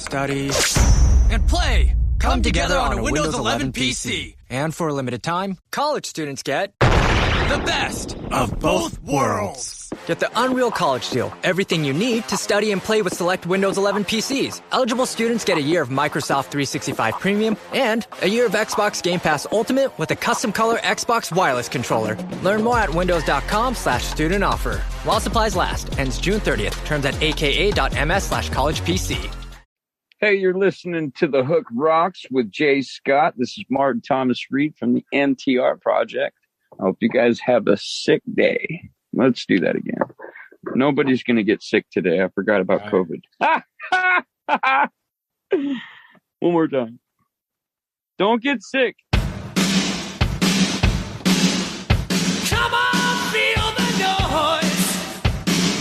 study, and play come together on a Windows 11 PC. And for a limited time, college students get the best of both worlds. Get the Unreal College Deal. Everything you need to study and play with select Windows 11 PCs. Eligible students get a year of Microsoft 365 Premium and a year of Xbox Game Pass Ultimate with a custom color Xbox wireless controller. Learn more at windows.com/student offer. While supplies last. Ends June 30th. Terms at aka.ms/collegepc. Hey, you're listening to The Hook Rocks with Jay Scott. This is Martin Thomas Reed from the NTR Project. I hope you guys have a sick day. Let's do that again. Nobody's going to get sick today. I forgot about COVID. One more time. Don't get sick. Come on, feel the noise.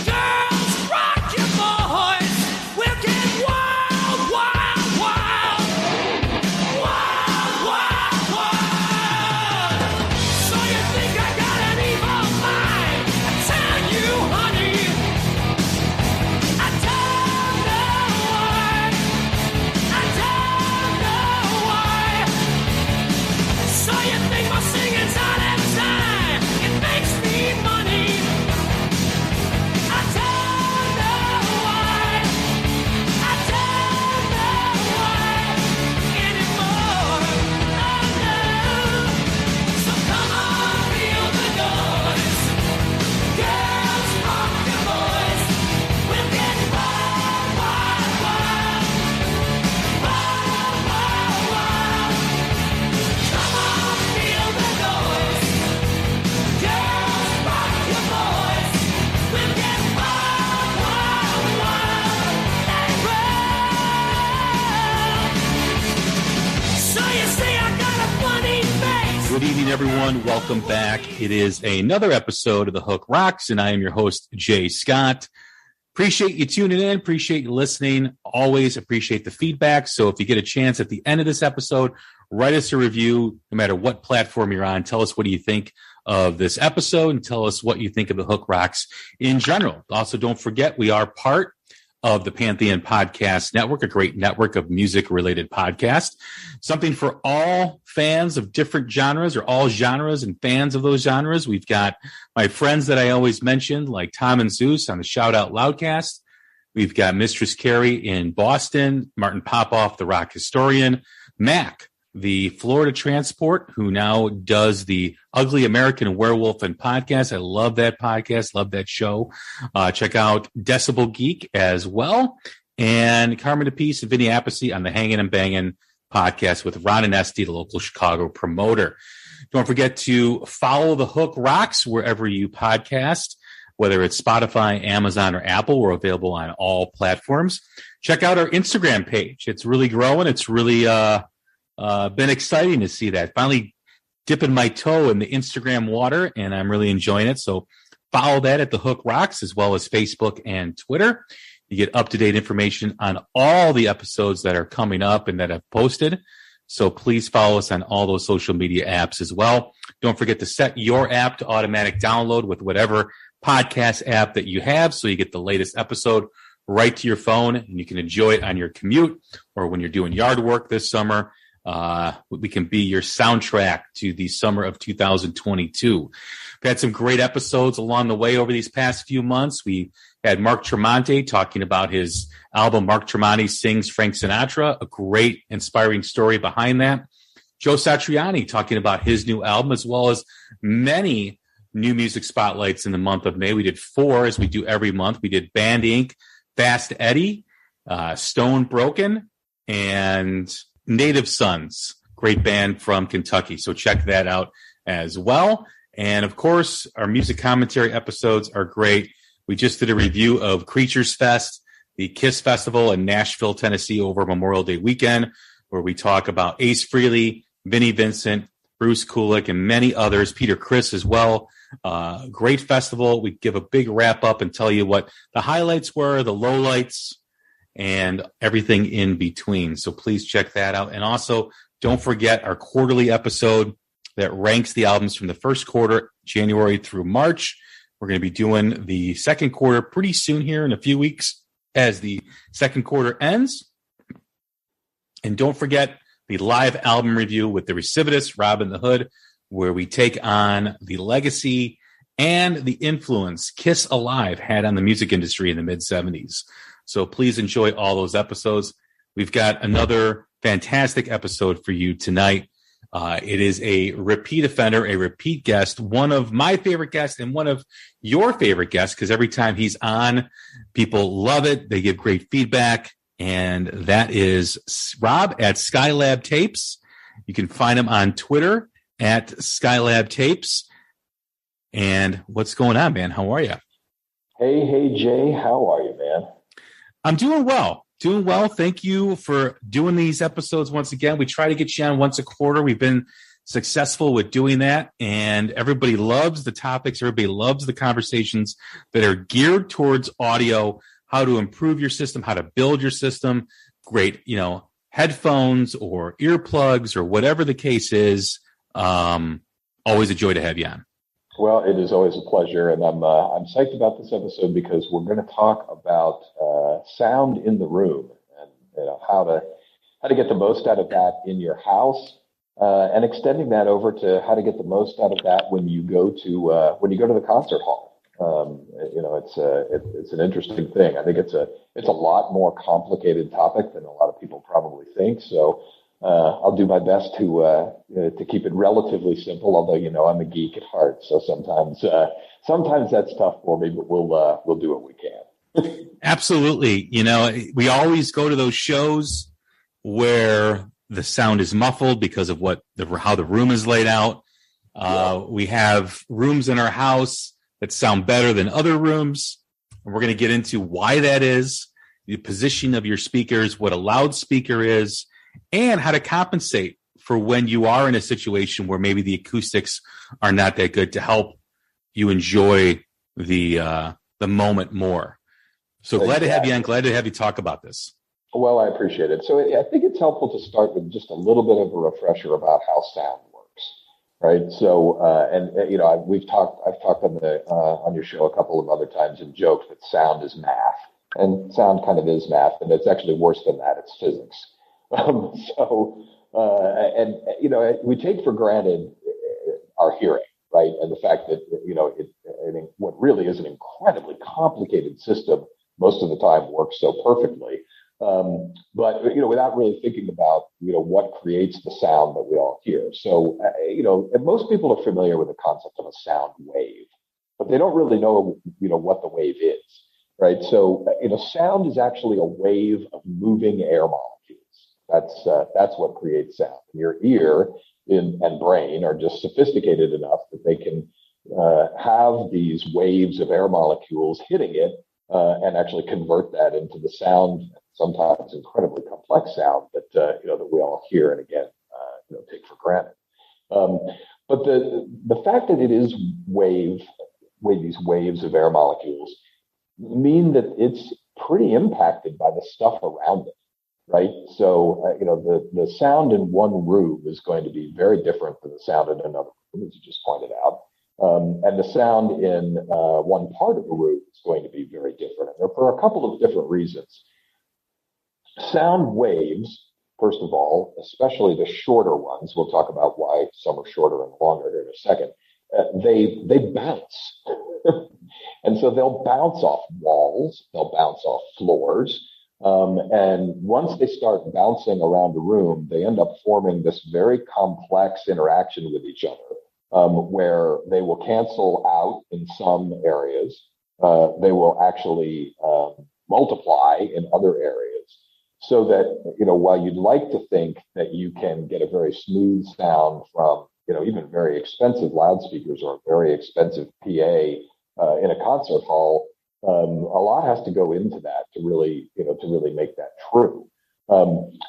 Girls, rock your boys. We'll get wild, wild, wild. Wild, wild, wild. So you think I got an evil mind? I tell you, honey, I don't know why. I don't know why. So you think my singing's all that time? It makes me money. I don't know why. I don't know why anymore. Oh no. So come on, feel the noise. Girls, rock your boys. We'll get wild, wild, wild. Wild, wild, wild. Come on, feel the noise. Girls, rock your boys. We'll get wild, wild, wild. Let it roll. So you see I got a funny face. Good evening, everyone. Welcome back. It is another episode of The Hook Rocks, and I am your host, Jay Scott. Appreciate you tuning in. Appreciate you listening. Always appreciate the feedback. So if you get a chance at the end of this episode, write us a review, no matter what platform you're on. Tell us what do you think of this episode and tell us what you think of The Hook Rocks in general. Also, don't forget, we are part of the Pantheon Podcast Network, a great network of music-related podcasts. Something for all fans of different genres or all genres and fans of those genres. We've got my friends that I always mention, like Tom and Zeus on the Shout Out Loudcast. We've got Mistress Carrie in Boston, Martin Popoff, the rock historian, Mac, the Florida transport, who now does the Ugly American Werewolf and podcast. I love that podcast, love that show. Check out Decibel Geek as well. And Carmen DePeace and Vinny Appice on the Hangin' and Bangin' podcast with Ron and Esty, the local Chicago promoter. Don't forget to follow The Hook Rocks wherever you podcast, whether it's Spotify, Amazon, or Apple. We're available on all platforms. Check out our Instagram page. It's really growing. It's really been exciting to see that. Finally dipping my toe in the Instagram water, and I'm really enjoying it. So follow that at The Hook Rocks, as well as Facebook and Twitter. You get up-to-date information on all the episodes that are coming up and that I've posted. So please follow us on all those social media apps as well. Don't forget to set your app to automatic download with whatever podcast app that you have, so you get the latest episode right to your phone, and you can enjoy it on your commute or when you're doing yard work this summer. We can be your soundtrack to the summer of 2022. We've had some great episodes along the way over these past few months. We had Mark Tremonti talking about his album, Mark Tremonti Sings Frank Sinatra, a great inspiring story behind that. Joe Satriani talking about his new album, as well as many new music spotlights in the month of May. We did 4, as we do every month. We did Band Inc., Fast Eddie, Stone Broken, and Native Sons, great band from Kentucky. So check that out as well. And of course, our music commentary episodes are great. We just did a review of Creatures Fest, the KISS Festival in Nashville, Tennessee over Memorial Day weekend, where we talk about Ace Frehley, Vinnie Vincent, Bruce Kulick, and many others, Peter Criss as well. Great festival. We give a big wrap up and tell you what the highlights were, the lowlights, and everything in between. So please check that out. And also, don't forget our quarterly episode that ranks the albums from the first quarter, January through March. We're going to be doing the second quarter pretty soon here in a few weeks as the second quarter ends. And don't forget the live album review with the recidivist Robin the Hood, where we take on the legacy and the influence Kiss Alive had on the music industry in the mid-'70s. So please enjoy all those episodes. We've got another fantastic episode for you tonight. It is a repeat offender, a repeat guest, one of my favorite guests and one of your favorite guests, because every time he's on, people love it. They give great feedback. And that is Rob at Skylab Tapes. You can find him on Twitter at Skylab Tapes. And what's going on, man? How are you? Hey, Jay. How are you, man? I'm doing well. Doing well. Thank you for doing these episodes once again. We try to get you on once a quarter. We've been successful with doing that. And everybody loves the topics. Everybody loves the conversations that are geared towards audio, how to improve your system, how to build your system, great, headphones or earplugs or whatever the case is. Always a joy to have you on. Well, it is always a pleasure, and I'm psyched about this episode because we're going to talk about sound in the room and how to get the most out of that in your house, and extending that over to how to get the most out of that when you go to the concert hall. It's an interesting thing. I think it's a lot more complicated topic than a lot of people probably think. So I'll do my best to keep it relatively simple. Although I'm a geek at heart, so sometimes that's tough for me. But we'll do what we can. Absolutely. We always go to those shows where the sound is muffled because of how the room is laid out. We have rooms in our house that sound better than other rooms. And we're going to get into why that is, the position of your speakers, what a loudspeaker is, and how to compensate for when you are in a situation where maybe the acoustics are not that good to help you enjoy the moment more. So glad to have you on. Glad to have you talk about this. Well, I appreciate it. So I think it's helpful to start with just a little bit of a refresher about how sound works, right? So, I've talked on your show a couple of other times and joked that sound is math, and sound kind of is math, and it's actually worse than that. It's physics. We take for granted our hearing, right? And the fact that, what really is an incredibly complicated system most of the time works so perfectly. But without really thinking about, what creates the sound that we all hear. So, and most people are familiar with the concept of a sound wave, but they don't really know, what the wave is, right? So, sound is actually a wave of moving air molecules. That's what creates sound. Your ear and brain are just sophisticated enough that they can have these waves of air molecules hitting it and actually convert that into the sound, sometimes incredibly complex sound that we all hear and again take for granted. But the fact that it is these waves of air molecules mean that it's pretty impacted by the stuff around it. Right. So, the sound in one room is going to be very different than the sound in another room, as you just pointed out. And the sound in one part of the room is going to be very different. And for a couple of different reasons. Sound waves, first of all, especially the shorter ones, we'll talk about why some are shorter and longer here in a second, they bounce. And so they'll bounce off walls, they'll bounce off floors. And once they start bouncing around the room, they end up forming this very complex interaction with each other, where they will cancel out in some areas. They will actually multiply in other areas. So that, while you'd like to think that you can get a very smooth sound from, even very expensive loudspeakers or a very expensive PA in a concert hall, a lot has to go into that to really make that true.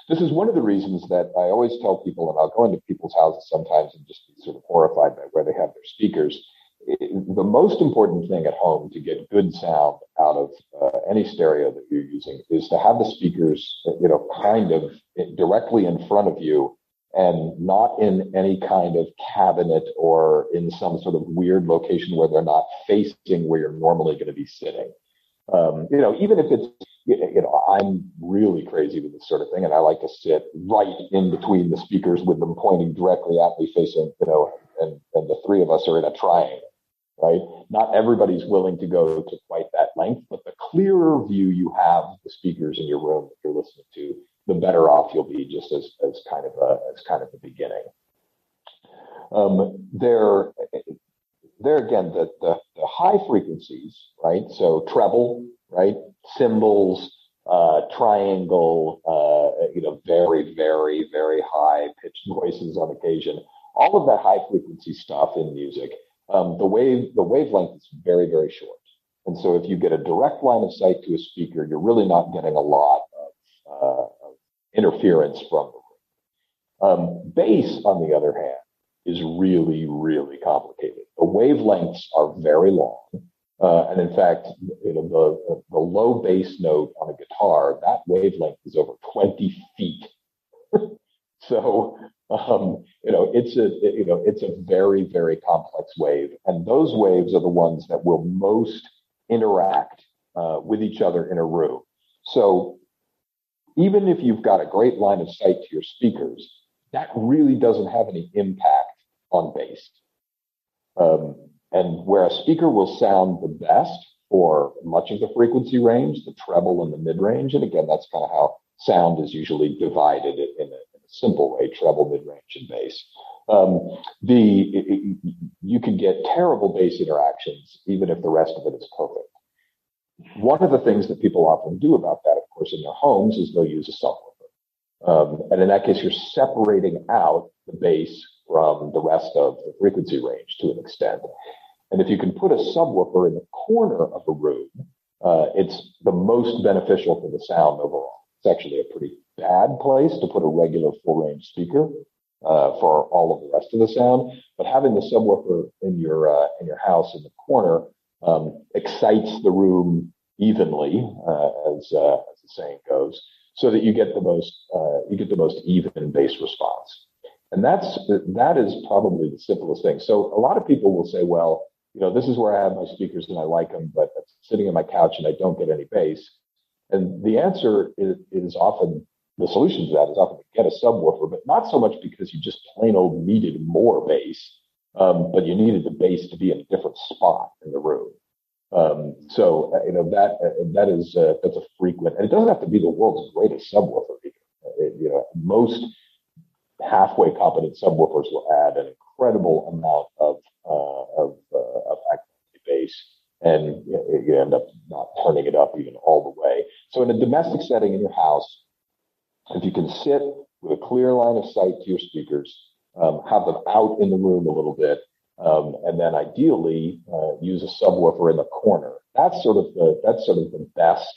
This is one of the reasons that I always tell people, and I'll go into people's houses sometimes and just be sort of horrified by where they have their speakers. The most important thing at home to get good sound out of any stereo that you're using is to have the speakers, kind of directly in front of you and not in any kind of cabinet or in some sort of weird location where they're not facing where you're normally going to be sitting. Even if it's, I'm really crazy with this sort of thing, and I like to sit right in between the speakers with them pointing directly at me, facing, and the three of us are in a triangle, right? Not everybody's willing to go to quite that length, but the clearer view you have of the speakers in your room that you're listening to, the better off you'll be, just as kind of the beginning. There again, the high frequencies, right? So treble, right? Cymbals, triangle, very, very, very high pitched voices on occasion. All of that high frequency stuff in music, the wavelength is very, very short. And so if you get a direct line of sight to a speaker, you're really not getting a lot of interference from the room. Bass, on the other hand, is really, really complicated. The wavelengths are very long. And in fact, the low bass note on a guitar, that wavelength is over 20 feet. So, it's a very, very complex wave. And those waves are the ones that will most interact with each other in a room. So even if you've got a great line of sight to your speakers, that really doesn't have any impact on bass. And where a speaker will sound the best for much of the frequency range, the treble and the mid-range, and again, that's kind of how sound is usually divided in a simple way, treble, mid-range, and bass. You can get terrible bass interactions, even if the rest of it is perfect. One of the things that people often do about that, of course, in their homes is they'll use a subwoofer. And in that case, you're separating out the bass from the rest of the frequency range to an extent. And if you can put a subwoofer in the corner of a room, it's the most beneficial for the sound overall. It's actually a pretty bad place to put a regular full-range speaker for all of the rest of the sound. But having the subwoofer in your house in the corner excites the room evenly, as the saying goes, so that you get the most even bass response. And that is probably the simplest thing. So a lot of people will say, well, this is where I have my speakers and I like them, but I'm sitting on my couch and I don't get any bass. And the answer is often, the solution to that is often to get a subwoofer, but not so much because you just plain old needed more bass, but you needed the bass to be in a different spot in the room. That's a frequent, and it doesn't have to be the world's greatest subwoofer either. Most halfway competent subwoofers will add an incredible amount of bass, and you end up not turning it up even all the way. So in a domestic setting in your house, if you can sit with a clear line of sight to your speakers, have them out in the room a little bit, and then ideally use a subwoofer in the corner. That's sort of the best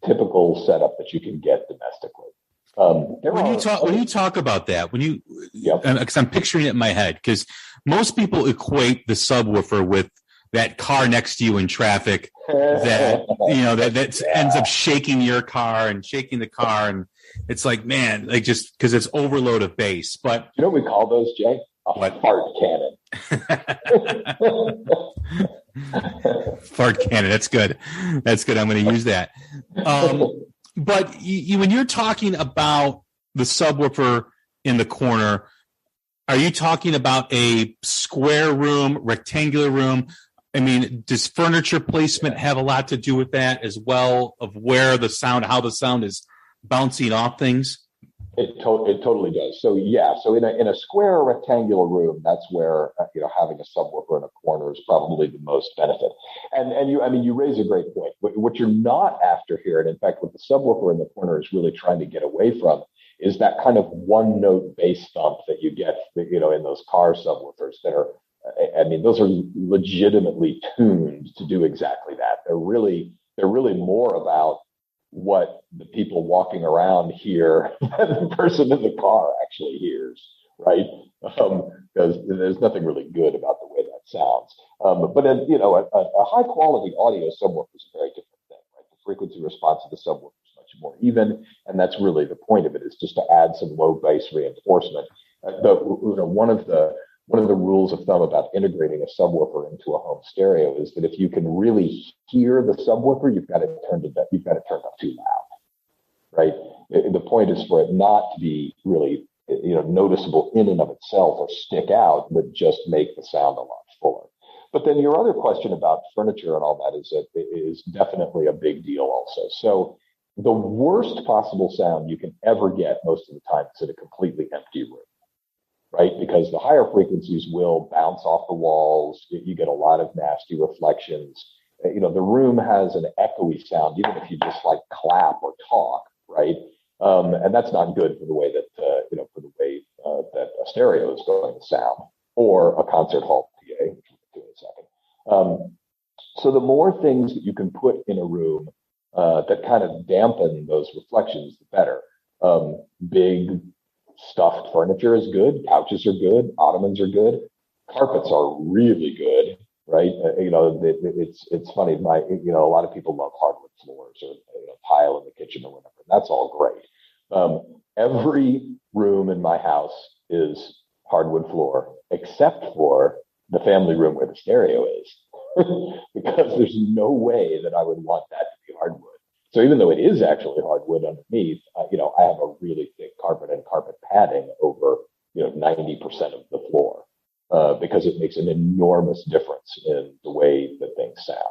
typical setup that you can get domestically. When you talk about that, because I'm picturing it in my head, because most people equate the subwoofer with that car next to you in traffic that ends up shaking your car and shaking the car, and it's like, man, like just because it's overload of bass. But you know what we call those, Jay? Fart cannon. Fart cannon. That's good. I'm going to use that. But when you're talking about the subwoofer in the corner, are you talking about a square room, rectangular room? I mean, does furniture placement have a lot to do with that as well, of where the sound, how the sound is bouncing off things? It totally does. So yeah, so in a square rectangular room, that's where having a subwoofer in a corner is probably the most benefit. And you raise a great point. What you're not after here, and in fact, what the subwoofer in the corner is really trying to get away from, is that kind of one note bass thump that you get, in those car subwoofers that are. Those are legitimately tuned to do exactly that. They're really more about what the people walking around hear than the person in the car actually hears, right? Because there's nothing really good about the way that sounds. But a high quality audio subwoofer is a very different thing, right? The frequency response of the subwoofer is much more even, and that's really the point of it, is just to add some low bass reinforcement. One of the one of the rules of thumb about integrating a subwoofer into a home stereo is that if you can really hear the subwoofer, you've got it turned up too loud, right? The point is for it not to be really, noticeable in and of itself or stick out, but just make the sound a lot fuller. But then your other question about furniture and all that is definitely a big deal also. So the worst possible sound you can ever get most of the time is in a completely empty room, right? Because the higher frequencies will bounce off the walls. You get a lot of nasty reflections. The room has an echoey sound, even if you just like clap or talk, right? And that's not good for the way that, that a stereo is going to sound, or a concert hall PA, which we'll do in a second. So the more things that you can put in a room that kind of dampen those reflections, the better. Big stuffed furniture is good. Couches are good. Ottomans are good. Carpets are really good, right? It's funny. A lot of people love hardwood floors or tile in the kitchen or whatever. That's all great. Every room in my house is hardwood floor, except for the family room where the stereo is, because there's no way that I would want that to be hardwood. So even though it is actually hardwood underneath, I have a really thick carpet and carpet padding over, 90% of the floor, because it makes an enormous difference in the way that things sound.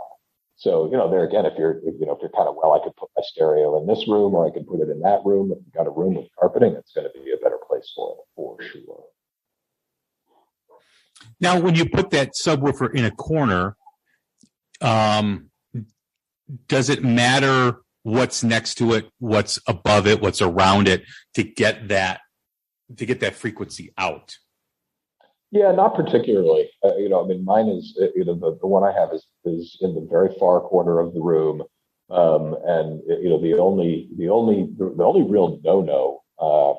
So, there again, if you're kind of, I could put my stereo in this room or I could put it in that room. If you've got a room with carpeting, it's going to be a better place for it, for sure. Now, when you put that subwoofer in a corner, does it matter what's next to it, what's above it, what's around it to get that frequency out? Yeah, not particularly. Mine is, the one I have is in the very far corner of the room. And the only real no-no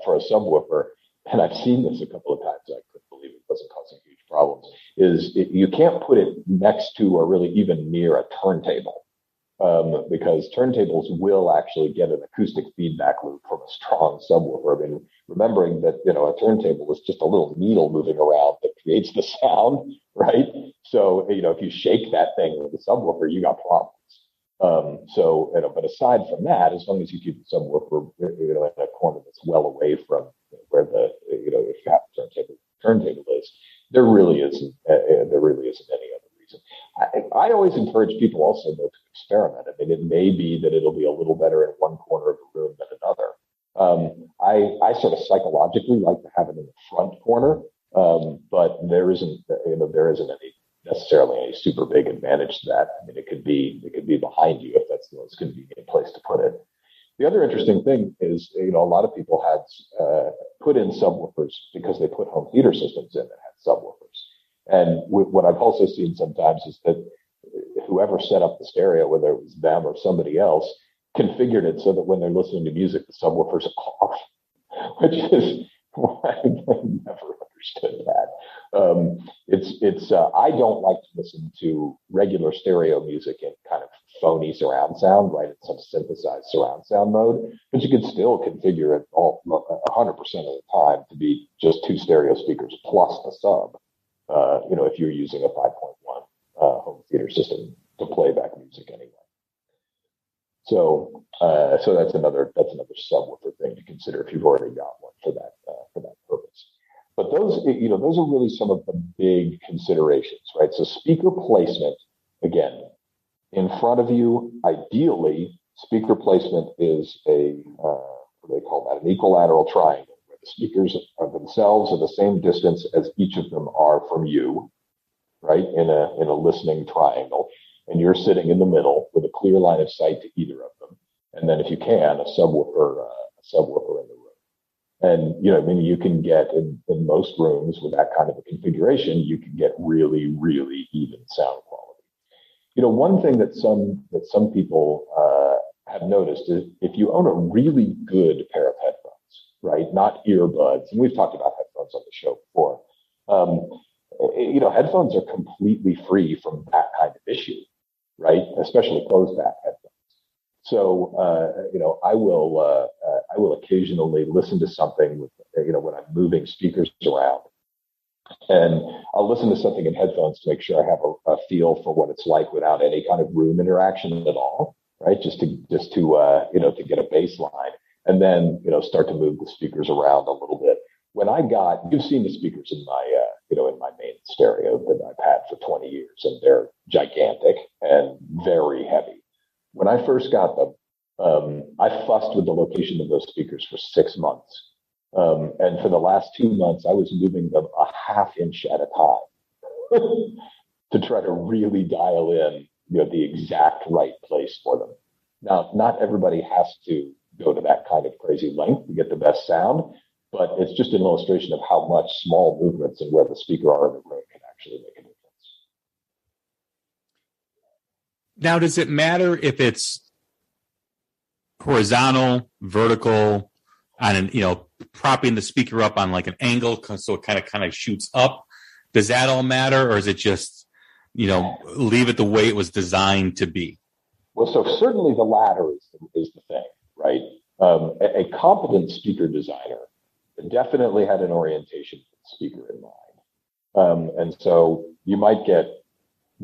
for a subwoofer, and I've seen this a couple of times, I couldn't believe it wasn't causing huge problems, is you can't put it next to or really even near a turntable. Because turntables will actually get an acoustic feedback loop from a strong subwoofer. Remembering that, a turntable is just a little needle moving around that creates the sound, right? So, if you shake that thing with the subwoofer, you got problems. But aside from that, as long as you keep the subwoofer, in a corner that's well away from where the, if you have a turntable is, there really isn't any other reason. I always encourage people also to experiment. It may be that it'll be a little better in one corner of the room than another. I sort of psychologically like to have it in the front corner, but there isn't necessarily any super big advantage to that. It could be behind you if that's the most convenient place to put it. The other interesting thing is, a lot of people had put in subwoofers because they put home theater systems in that had subwoofers. And what I've also seen sometimes is that whoever set up the stereo, whether it was them or somebody else, configured it so that when they're listening to music, the subwoofer's off, which is why I never understood that. I don't like to listen to regular stereo music in kind of phony surround sound, right? In some synthesized surround sound mode, but you can still configure it all 100% of the time to be just two stereo speakers plus the sub. If you're using a 5.1 home theater system to play back music anyway. So that's another subwoofer thing to consider if you've already got one for that purpose. But those are really some of the big considerations, right? So speaker placement, again, in front of you, ideally, speaker placement is what do they call that? An equilateral triangle, where the speakers are themselves are the same distance as each of them are from you, right? In a listening triangle. And you're sitting in the middle with a clear line of sight to either of them. And then if you can, a subwoofer in the room. And, you can get in most rooms with that kind of a configuration, you can get really, really even sound quality. One thing that some people have noticed is if you own a really good pair of headphones, right? Not earbuds. And we've talked about headphones on the show before. Headphones are completely free from that kind of issue, right? Especially closed back headphones. So, I will occasionally listen to something with, when I'm moving speakers around And I'll listen to something in headphones to make sure I have a feel for what it's like without any kind of room interaction at all, right? Just to to get a baseline, and then start to move the speakers around a little bit. When you've seen the speakers in my in my main stereo that I've had for 20 years, and they're gigantic and very heavy. When I first got them, I fussed with the location of those speakers for 6 months. And for the last 2 months, I was moving them a half inch at a time to try to really dial in, the exact right place for them. Now, not everybody has to go to that kind of crazy length to get the best sound, but it's just an illustration of how much small movements and where the speaker are in the room can actually make a difference. Now, does it matter if it's horizontal, vertical, on propping the speaker up on like an angle so it kind of shoots up? Does that all matter, or is it just leave it the way it was designed to be? Well, so certainly the latter is the thing, right? A competent speaker designer definitely had an orientation for the speaker in mind, and so you might get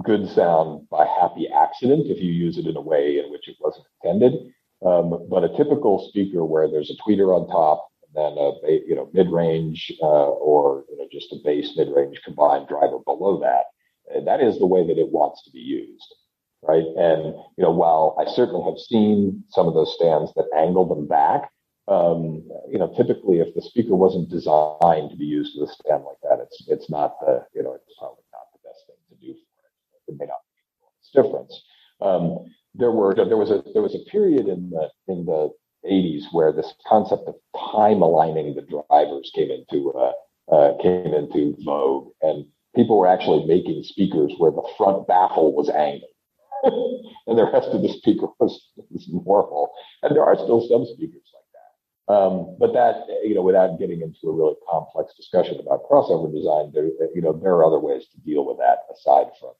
good sound by happy accident if you use it in a way in which it wasn't intended. But a typical speaker where there's a tweeter on top, and then a mid-range or just a bass mid-range combined driver below that, that is the way that it wants to be used, right? And while I certainly have seen some of those stands that angle them back, typically if the speaker wasn't designed to be used with a stand like that, it's not it's probably not the best thing to do for it. It may not make a difference. There was a period in the 80s where this concept of time aligning the drivers came into vogue, and people were actually making speakers where the front baffle was angled and the rest of the speaker was normal. And there are still some speakers like that. But that, without getting into a really complex discussion about crossover design, there are other ways to deal with that aside from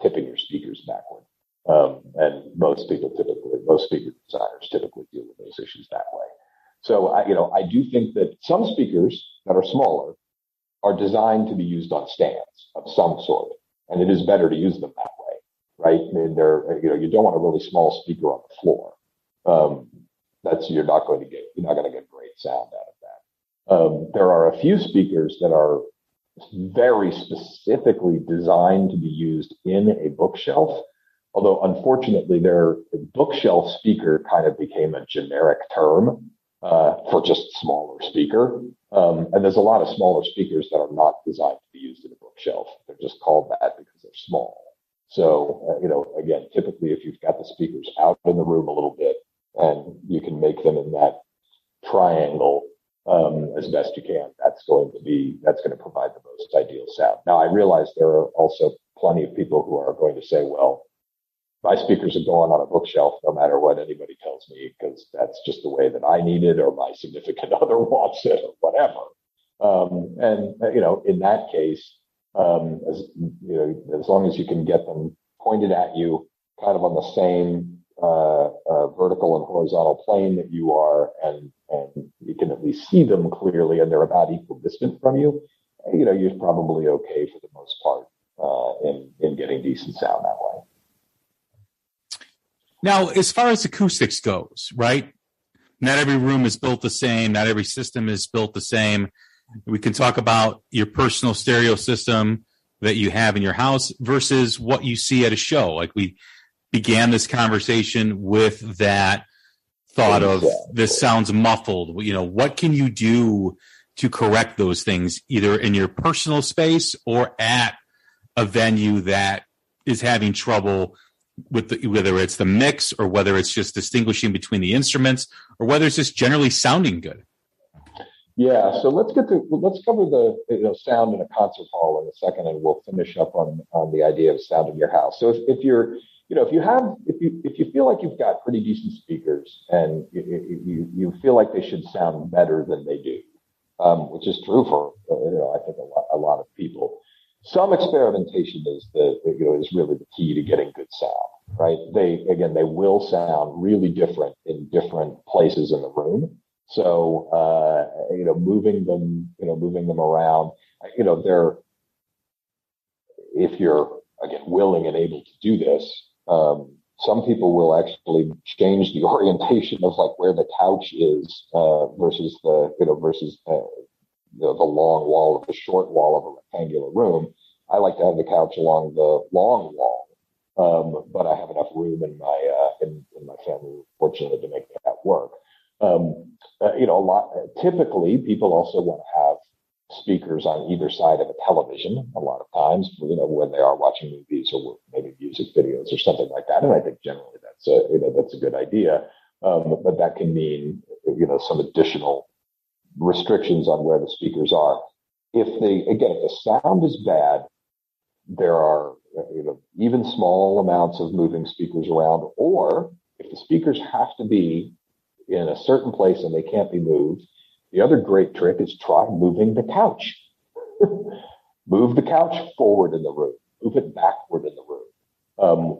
tipping your speakers backward. And most speaker designers typically deal with those issues that way. So I do think that some speakers that are smaller are designed to be used on stands of some sort, and it is better to use them that way, right? I mean, you don't want a really small speaker on the floor. You're not going to get great sound out of that. There are a few speakers that are very specifically designed to be used in a bookshelf. Although, unfortunately, their bookshelf speaker kind of became a generic term for just smaller speaker. And there's a lot of smaller speakers that are not designed to be used in a bookshelf. They're just called that because they're small. So, again, typically, if you've got the speakers out in the room a little bit and you can make them in that triangle as best you can, that's going to provide the most ideal sound. Now, I realize there are also plenty of people who are going to say, well, my speakers are going on a bookshelf no matter what anybody tells me, because that's just the way that I need it, or my significant other wants it, or whatever. In that case, as long as you can get them pointed at you kind of on the same vertical and horizontal plane that you are, and you can at least see them clearly and they're about equal distant from you, you're probably okay for the most part in getting decent sound that way. Now, as far as acoustics goes, right? Not every room is built the same. Not every system is built the same. We can talk about your personal stereo system that you have in your house versus what you see at a show. Like, we began this conversation with that thought of this sounds muffled. What can you do to correct those things, either in your personal space or at a venue that is having trouble with whether it's the mix or whether it's just distinguishing between the instruments or whether it's just generally sounding good? Yeah, so let's cover the sound in a concert hall in a second, and we'll finish up on the idea of sound in your house. So if you feel like you've got pretty decent speakers and you feel like they should sound better than they do, which is true for I think a lot of people. Some experimentation is really the key to getting good sound, right? They will sound really different in different places in the room. So, moving them around, if you're, again, willing and able to do this, some people will actually change the orientation of like where the couch is versus the long wall of the short wall of a rectangular room. I like to have the couch along the long wall, but I have enough room in my family, fortunately, to make that work. Typically, people also want to have speakers on either side of a television a lot of times, when they are watching movies or maybe music videos or something like that. And I think generally that's a good idea. But that can mean, some additional restrictions on where the speakers are. If the sound is bad, there are, even small amounts of moving speakers around, or if the speakers have to be in a certain place and they can't be moved, the other great trick is try moving the couch. Move the couch forward in the room. Move it backward in the room.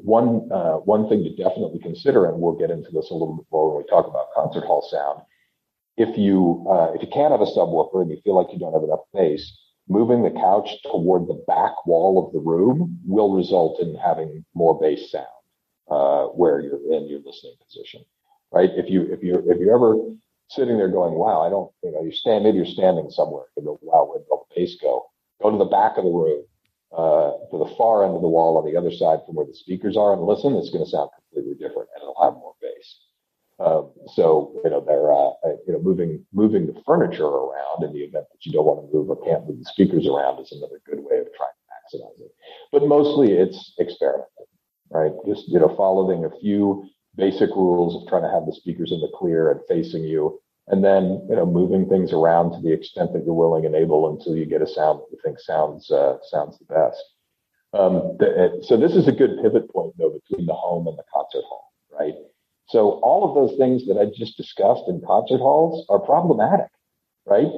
One thing to definitely consider, and we'll get into this a little bit more when we talk about concert hall sound. If you can't have a subwoofer and you feel like you don't have enough bass, moving the couch toward the back wall of the room will result in having more bass sound where you're in your listening position, right? If you're ever sitting there going, wow, maybe you're standing somewhere, you go, wow, where'd all the bass go? Go to the back of the room, to the far end of the wall on the other side from where the speakers are, and listen. It's going to sound completely different, and it'll have more bass. They're moving the furniture around in the event that you don't want to move or can't move the speakers around is another good way of trying to maximize it. But mostly it's experimenting, right? Just, following a few basic rules of trying to have the speakers in the clear and facing you, and then, moving things around to the extent that you're willing and able until you get a sound that you think sounds the best. So this is a good pivot point, though, between the home and the concert hall, right? So all of those things that I just discussed in concert halls are problematic, right?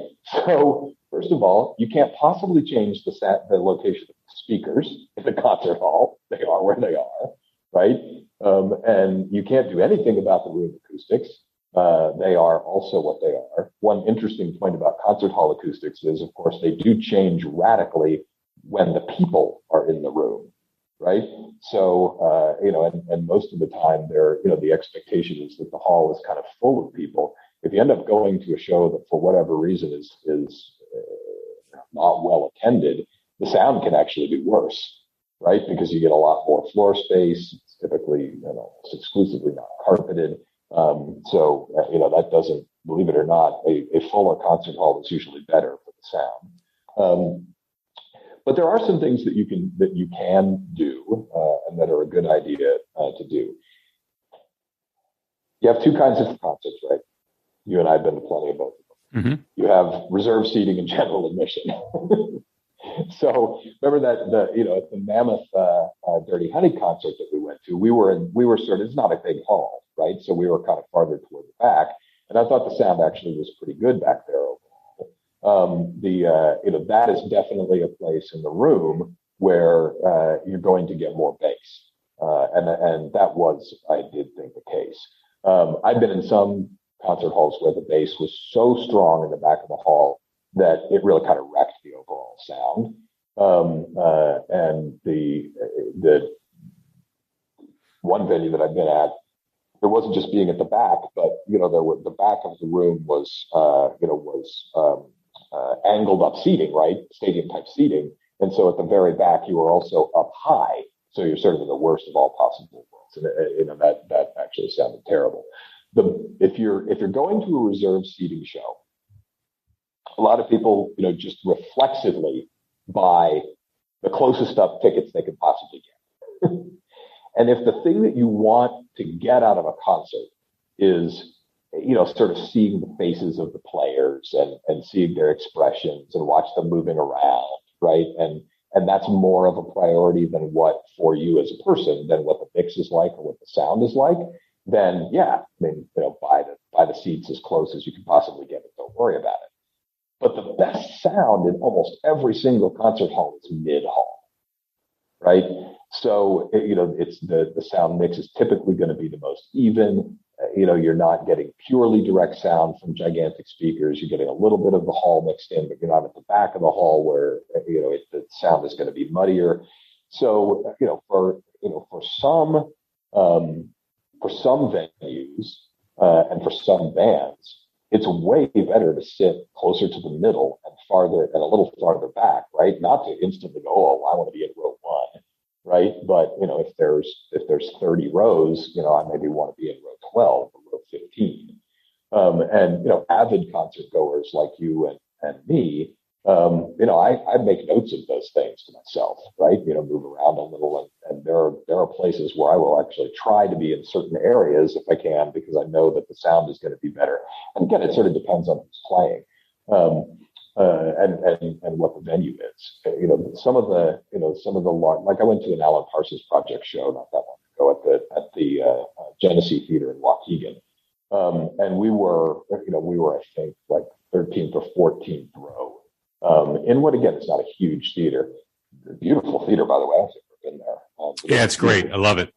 So first of all, you can't possibly change the location of the speakers in the concert hall. They are where they are, right? And you can't do anything about the room acoustics. They are also what they are. One interesting point about concert hall acoustics is, of course, they do change radically when the people are in the room, right? So, and most of the time the expectation is that the hall is kind of full of people. If you end up going to a show that for whatever reason is not well attended, the sound can actually be worse, right? Because you get a lot more floor space. It's typically, almost exclusively not carpeted. That doesn't, believe it or not, a fuller concert hall is usually better for the sound. But there are some things that you can do, and that are a good idea to do. You have two kinds of concerts, right? You and I have been to plenty of both of them. Mm-hmm. You have reserved seating and general admission. So remember that at the Mammoth Dirty Honey concert that we went to, we were sort of, it's not a big hall, right? So we were kind of farther toward the back, and I thought the sound actually was pretty good back there overall. That is definitely a place in the room where you're going to get more bass, and that was, I did think, the case. I've been in some concert halls where the bass was so strong in the back of the hall that it really kind of wrecked the overall sound. And the one venue that I've been at, it wasn't just being at the back, but the back of the room was angled up seating, right? Stadium type seating. And so at the very back, you were also up high. So you're sort of in the worst of all possible worlds. And that actually sounded terrible. If you're going to a reserved seating show, a lot of people, just reflexively buy the closest up tickets they could possibly get. And if the thing that you want to get out of a concert is, sort of seeing the faces of the players and seeing their expressions and watch them moving around, right? And that's more of a priority than what, for you as a person, than what the mix is like or what the sound is like, then yeah, buy the seats as close as you can possibly get and don't worry about it. But the best sound in almost every single concert hall is mid-hall, right? So, it's the sound mix is typically going to be the most even. You're not getting purely direct sound from gigantic speakers. You're getting a little bit of the hall mixed in, but you're not at the back of the hall where, the sound is going to be muddier. So, for some venues and for some bands, it's way better to sit closer to the middle and a little farther back, right? Not to instantly go, oh, I want to be in row 1, right? But, if there's 30 rows, I maybe want to be in row 12 or row 15. And avid concert goers like you and me, I make notes of those things to myself, right? Move around a little, and there are places where I will actually try to be in certain areas if I can, because I know that the sound is going to be better. And again, it sort of depends on who's playing, and what the venue is. Some of the like I went to an Alan Parsons Project show not that long ago at the Genesee Theater in Waukegan. And we were, I think, like 13th or 14th row. In what, again, is not a huge theater. Beautiful theater, by the way. I've never been there. Yeah, it's great. I love it.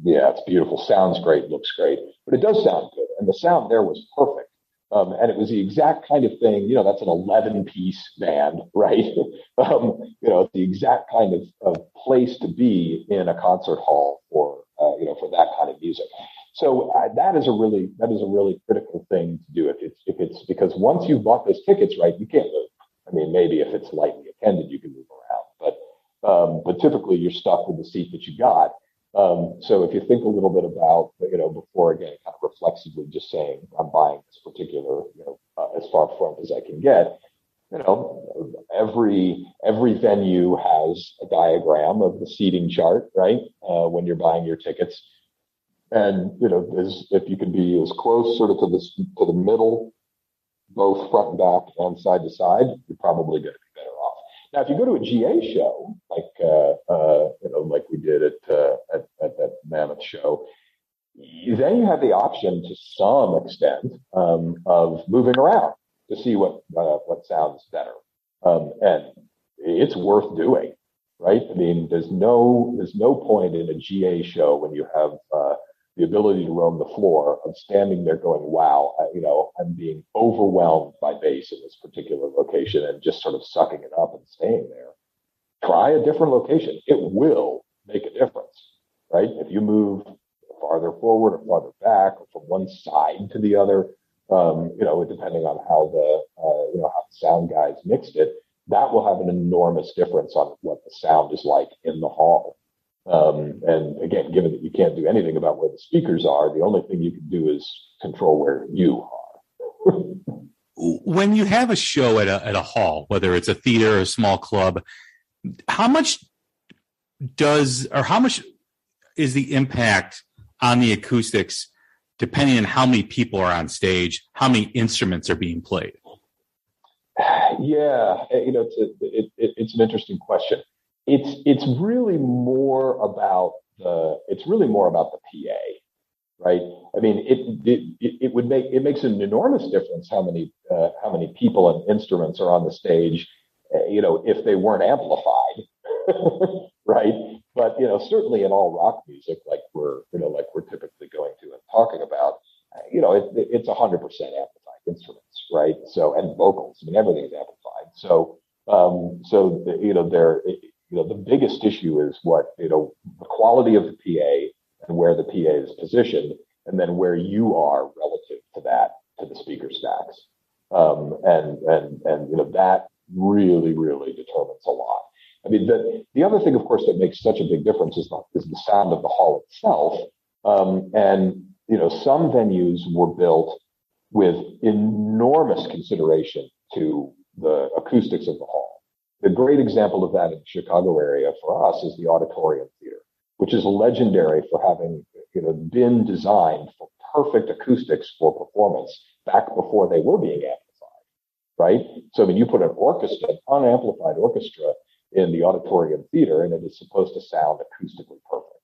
Yeah, it's beautiful. Sounds great. Looks great. But it does sound good. And the sound there was perfect. And it was the exact kind of thing, that's an 11-piece band, right? It's the exact kind of place to be in a concert hall for that kind of music. So that is a really critical thing to do. If it's because once you've bought those tickets, right, you can't move. I mean, maybe if it's lightly attended, you can move around, but typically you're stuck with the seat that you got. So if you think a little bit about, before again, kind of reflexively just saying, I'm buying this particular, as far front as I can get, every venue has a diagram of the seating chart, right? When you're buying your tickets. And, if you can be as close sort of to the middle, both front and back and side to side, you're probably going to be better off. Now, if you go to a GA show, like we did at that Mammoth show, then you have the option to some extent of moving around to see what sounds better, and it's worth doing, right? I mean, there's no point in a GA show when you have the ability to roam the floor of standing there going, wow, I'm being overwhelmed by bass in this particular location, and just sort of sucking it up and staying there. Try a different location. It will make a difference, right? If you move farther forward or farther back or from one side to the other, depending on how the sound guys mixed it, that will have an enormous difference on what the sound is like in the hall. And again, given that you can't do anything about where the speakers are, the only thing you can do is control where you are. When you have a show at a hall, whether it's a theater or a small club, how much is the impact on the acoustics depending on how many people are on stage, how many instruments are being played? Yeah, it's an interesting question. It's really more about the PA, right? I mean, it makes an enormous difference how many people and instruments are on the stage, if they weren't amplified, right? But certainly in all rock music, like we're typically going to and talking about, it's 100% amplified instruments, right? So, and vocals, I mean, everything's amplified. So the biggest issue is the quality of the PA and where the PA is positioned, and then where you are relative to the speaker stacks. And that really, really determines a lot. I mean, the other thing, of course, that makes such a big difference is the sound of the hall itself. And some venues were built with enormous consideration to the acoustics of the hall. The great example of that in the Chicago area for us is the Auditorium Theater, which is legendary for having been designed for perfect acoustics for performance back before they were being amplified, right? So I mean, you put an unamplified orchestra in the Auditorium Theater, and it is supposed to sound acoustically perfect.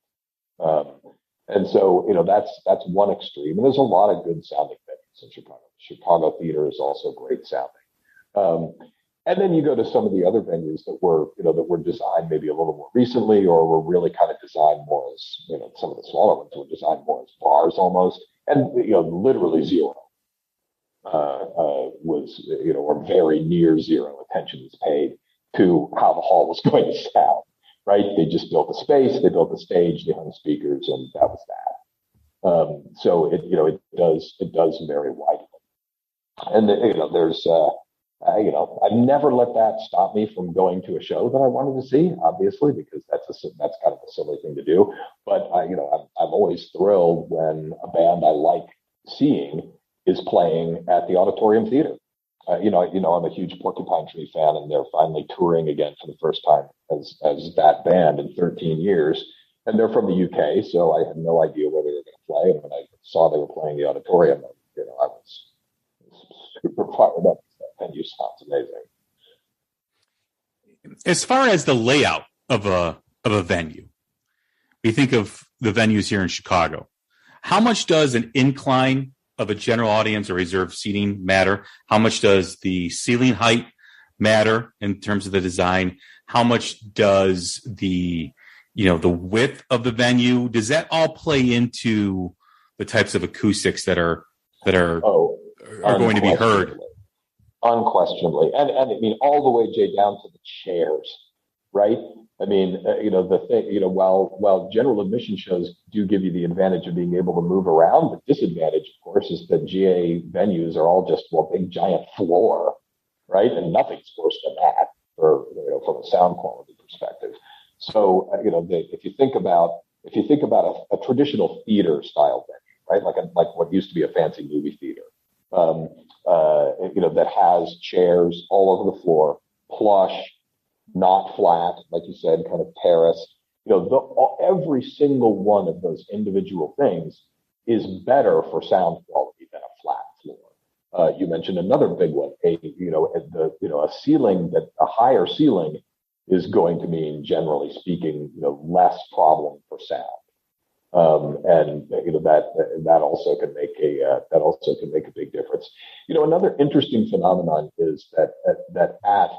And so that's one extreme, and there's a lot of good sounding venues in Chicago. Chicago Theater is also great sounding. And then you go to some of the other venues that were designed maybe a little more recently, or were really kind of designed more as, some of the smaller ones were designed more as bars almost, and literally zero was or very near zero attention was paid to how the hall was going to sound. right? They just built a space, they built a stage, they hung speakers, and that was that. So it does vary widely. And there's I've never let that stop me from going to a show that I wanted to see, obviously, because that's kind of a silly thing to do. But I'm always thrilled when a band I like seeing is playing at the Auditorium Theater. I'm a huge Porcupine Tree fan, and they're finally touring again for the first time as that band in 13 years. And they're from the UK, so I had no idea where they were going to play. And when I saw they were playing the Auditorium, I was super fired up. That venue sounds amazing. As far as the layout of a venue, we think of the venues here in Chicago. How much does an incline of a general audience or reserved seating matter? How much does the ceiling height matter in terms of the design? How much does the width of the venue? Does that all play into the types of acoustics that are going to be heard? Unquestionably. And I mean, all the way, Jay, down to the chairs, right? I mean, the thing, while general admission shows do give you the advantage of being able to move around, the disadvantage, of course, is that GA venues are all just, big giant floor, right? And nothing's worse than that from a sound quality perspective. So, if you think about a traditional theater style venue, right? Like what used to be a fancy movie theater, that has chairs all over the floor, plush, not flat, like you said, kind of terraced. Every single one of those individual things is better for sound quality than a flat floor. You mentioned another big one. A higher ceiling is going to mean, generally speaking, less problem for sound. That also can make a big difference. Another interesting phenomenon is that at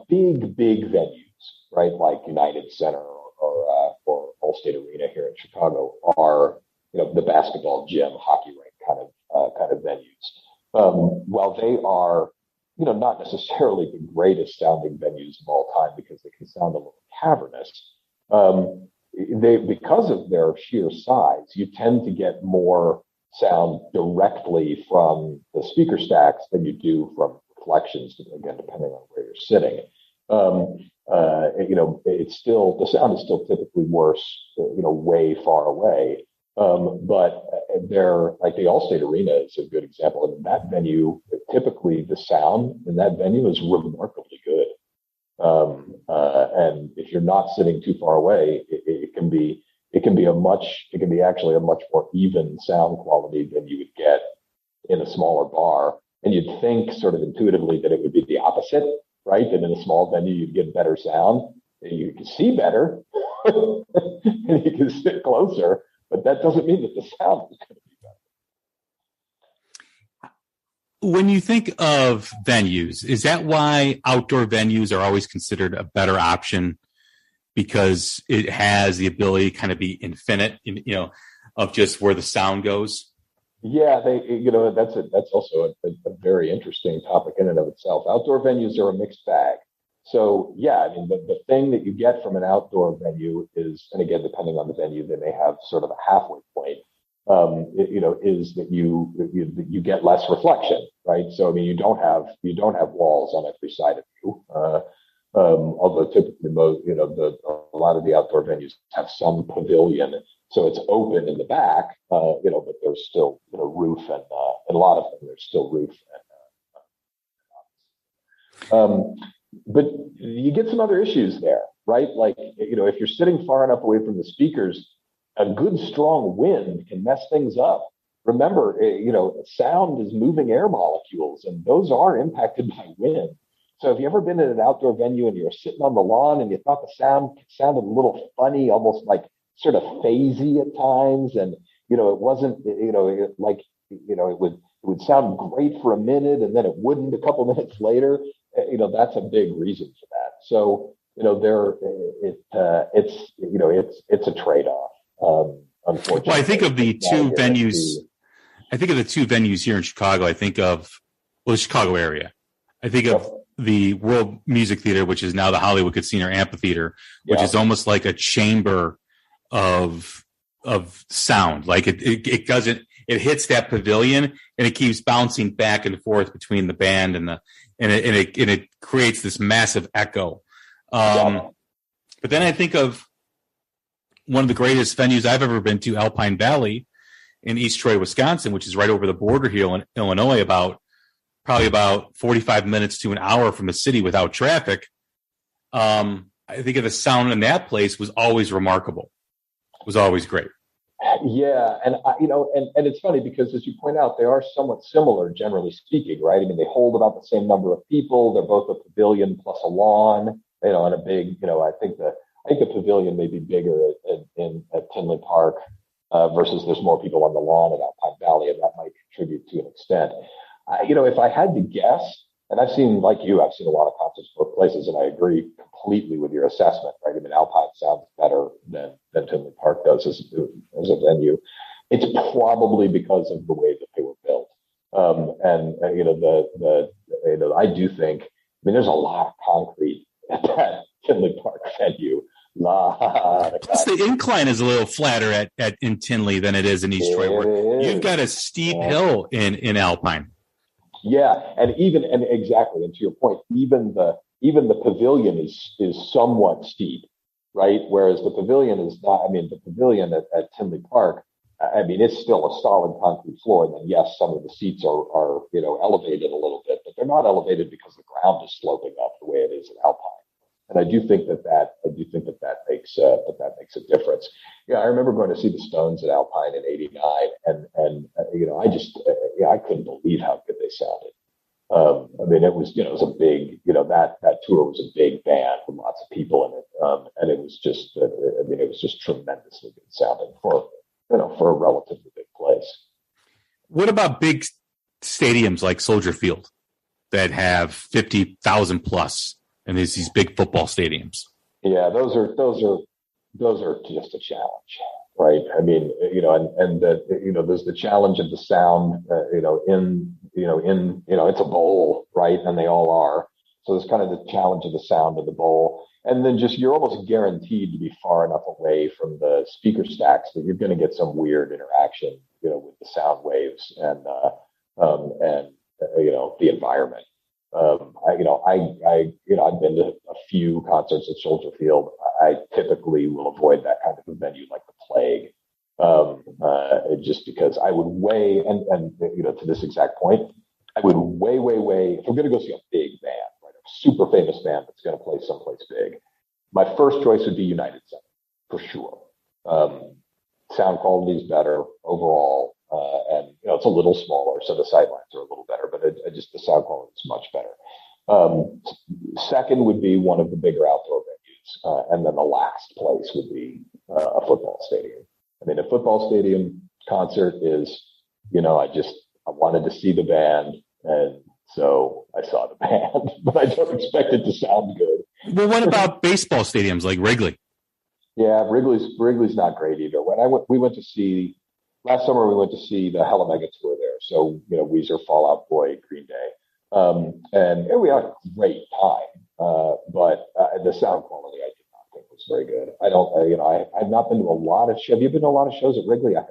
big venues, right, like United Center or Allstate Arena here in Chicago are the basketball gym, hockey rink kind of venues. While they are not necessarily the greatest sounding venues of all time because they can sound a little cavernous. Because of their sheer size, you tend to get more sound directly from the speaker stacks than you do from reflections, again, depending on where you're sitting. The sound is still typically worse, way far away. But they're like the Allstate Arena is a good example. And that venue, typically the sound in that venue is remarkably good. And if you're not sitting too far away, it can be actually a much more even sound quality than you would get in a smaller bar. And you'd think sort of intuitively that it would be the opposite, right? That in a small venue, you'd get better sound, and you can see better, and you can sit closer, but that doesn't mean that the sound is going to be better. When you think of venues, is that why outdoor venues are always considered a better option? Because it has the ability to kind of be infinite, of just where the sound goes? Yeah, that's also a very interesting topic in and of itself. Outdoor venues are a mixed bag. So, yeah, I mean, the thing that you get from an outdoor venue is, and again, depending on the venue, they may have sort of a halfway point, is that you get less reflection, right? So, I mean, you don't have walls on every side of you. Although typically, a lot of the outdoor venues have some pavilion, so it's open in the back, but there's still roof and a lot of them there's still roof but you get some other issues there, right? Like if you're sitting far enough away from the speakers, a good strong wind can mess things up. Remember, sound is moving air molecules, and those are impacted by wind. So have you ever been in an outdoor venue and you're sitting on the lawn and you thought the sound sounded a little funny, almost like sort of phasey at times, and it wasn't, it would sound great for a minute and then it wouldn't a couple minutes later. That's a big reason for that. So it's a trade-off. Unfortunately, well, I think of the two venues. I think of the two venues here in Chicago. I think of the Chicago area. I think of the World Music Theater, which is now the Hollywood Casino Amphitheater, which is almost like a chamber of sound. Like it doesn't, it hits that pavilion and it keeps bouncing back and forth between the band and it creates this massive echo. But then I think of one of the greatest venues I've ever been to, Alpine Valley in East Troy, Wisconsin, which is right over the border here in Illinois, probably about 45 minutes to an hour from the city without traffic. I think of the sound in that place was always remarkable. It was always great. Yeah, and and it's funny because, as you point out, they are somewhat similar, generally speaking, right? I mean, they hold about the same number of people. They're both a pavilion plus a lawn, and a big, I think the pavilion may be bigger at Tinley Park versus there's more people on the lawn at Alpine Valley, and that might contribute to an extent. If I had to guess, and I've seen, like you, I've seen a lot of concerts both places, and I agree completely with your assessment, right? I mean, Alpine sounds better than Tinley Park does as a venue. It's probably because of the way that they were built. I do think, there's a lot of concrete at that Tinley Park venue. Plus, the incline is a little flatter in Tinley than it is in East Troy. You've got a steep hill in Alpine. Yeah, and exactly, and to your point, even the pavilion is somewhat steep, right? Whereas the pavilion is not. The pavilion at Tinley Park, it's still a solid concrete floor. And then yes, some of the seats are elevated a little bit, but they're not elevated because the ground is sloping up the way it is at Alpine. And I do think that makes a difference. Yeah, I remember going to see the Stones at Alpine in '89, and I couldn't believe how good they sounded. It was a big, that tour was a big band with lots of people in it, and it was just tremendously good sounding for a relatively big place. What about big stadiums like Soldier Field that have 50,000 plus? And there's these big football stadiums. Yeah, those are just a challenge, right? There's the challenge of the sound, it's a bowl, right? And they all are. So there's kind of the challenge of the sound of the bowl. And then you're almost guaranteed to be far enough away from the speaker stacks that you're going to get some weird interaction, with the sound waves and the environment. I've been to a few concerts at Soldier Field. I typically will avoid that kind of a venue like the plague, just because I would weigh, and to this exact point, I would weigh, if we're going to go see a big band, right, a super famous band that's going to play someplace big, my first choice would be United Center, for sure. Sound quality is better overall, and it's a little smaller, so the sidelines are a little better, but the sound quality is much better. Second would be one of the bigger outdoor venues, and then the last place would be a football stadium. A football stadium concert is, I wanted to see the band, and so I saw the band, but I don't expect it to sound good. Well, what about baseball stadiums like Wrigley? Yeah, Wrigley's not great either. Last summer we went to see the Hella Mega tour there. So, Weezer, Fall Out Boy, Green Day. And we had a great time. But the sound quality I did not think was very good. I've not been to a lot of shows. Have you been to a lot of shows at Wrigley? I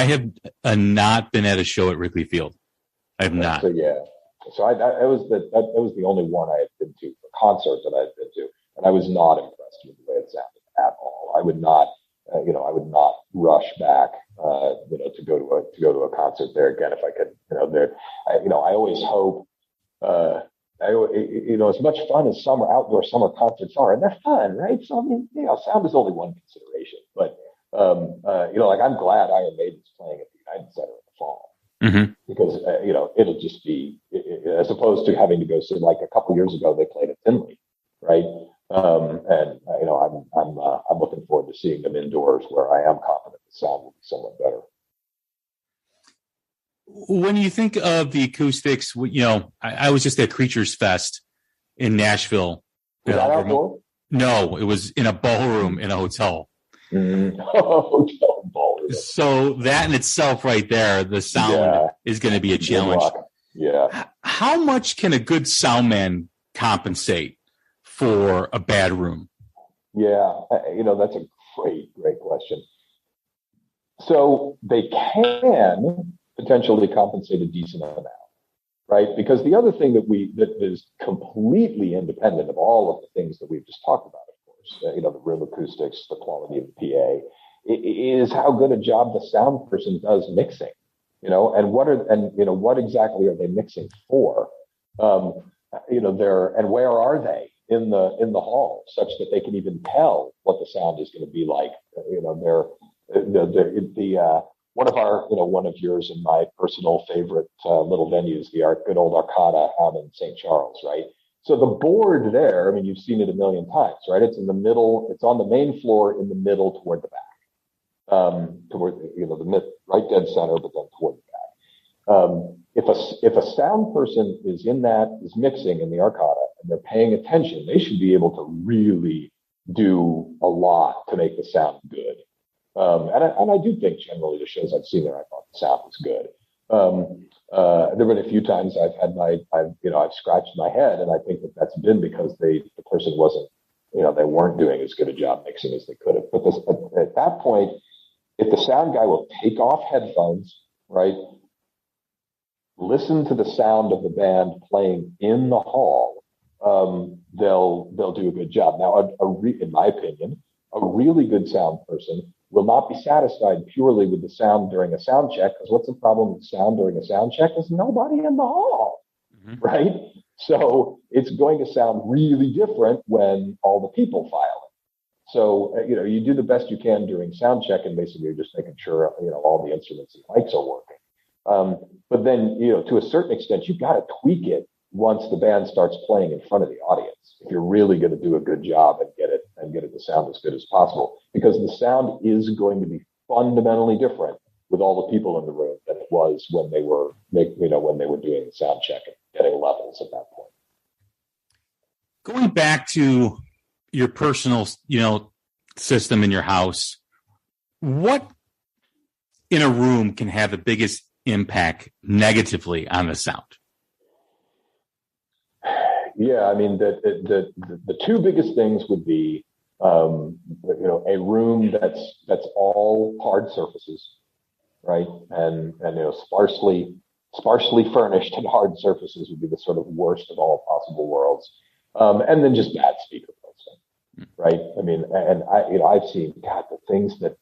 have not. I have not been at a show at Wrigley Field. I have not. So, yeah. So that was the only one I had been to, a concert that I had been to. And I was not impressed with the way it sounded at all. I would not rush back, to go to a concert there again if I could. I always hope, as much fun as outdoor summer concerts are, and they're fun, right? So sound is only one consideration, but I'm glad Iron Maiden's playing at the United Center in the fall, because it'll just be as opposed to having to go see, like a couple years ago they played at Tinley, right? I'm looking forward to seeing them indoors where I am confident the sound will be somewhat better. When you think of the Acoustics, I was just at Creatures Fest in Nashville. Was that outdoor? No, it was in a ballroom in a hotel. Hotel ballroom. So that in itself right there, the sound is going to be a challenge. Yeah. How much can a good sound man compensate for a bad room? Yeah, that's a great question. So they can potentially compensate a decent amount, right? Because the other thing that is completely independent of all of the things that we've just talked about, of course, the room acoustics, the quality of the PA, is how good a job the sound person does mixing, and what exactly are they mixing for? And where are they in the hall such that they can even tell what the sound is going to be like? One of yours and my personal favorite little venues, the good old Arcada out in St. Charles, right? So the board there, I mean, you've seen it a million times, right? It's in the middle. It's on the main floor in the middle toward the back, toward the mid, right dead center, but then toward the back. If a sound person is mixing in the Arcada and they're paying attention, they should be able to really do a lot to make the sound good. And I do think generally the shows I've seen there, I thought the sound was good. There have been a few times I've scratched my head, and I think that's been because the person wasn't, they weren't doing as good a job mixing as they could have. But at that point, if the sound guy will take off headphones, right, listen to the sound of the band playing in the hall, they'll do a good job. Now, in my opinion, a really good sound person will not be satisfied purely with the sound during a sound check, because what's the problem with sound during a sound check? There's nobody in the hall, right? So it's going to sound really different when all the people file it. So, you do the best you can during sound check, and basically you're just making sure, all the instruments and mics are working. But then, to a certain extent, you've got to tweak it once the band starts playing in front of the audience, if you're really going to do a good job and get it to sound as good as possible, because the sound is going to be fundamentally different with all the people in the room than it was when they were doing the sound check and getting levels at that point. Going back to your personal, system in your house, what in a room can have the biggest impact negatively on the sound? Yeah, I mean, the two biggest things would be, a room that's all hard surfaces, right, and sparsely furnished and hard surfaces would be the sort of worst of all possible worlds, and then just bad speaker placement, right? I mean, and I've seen the things that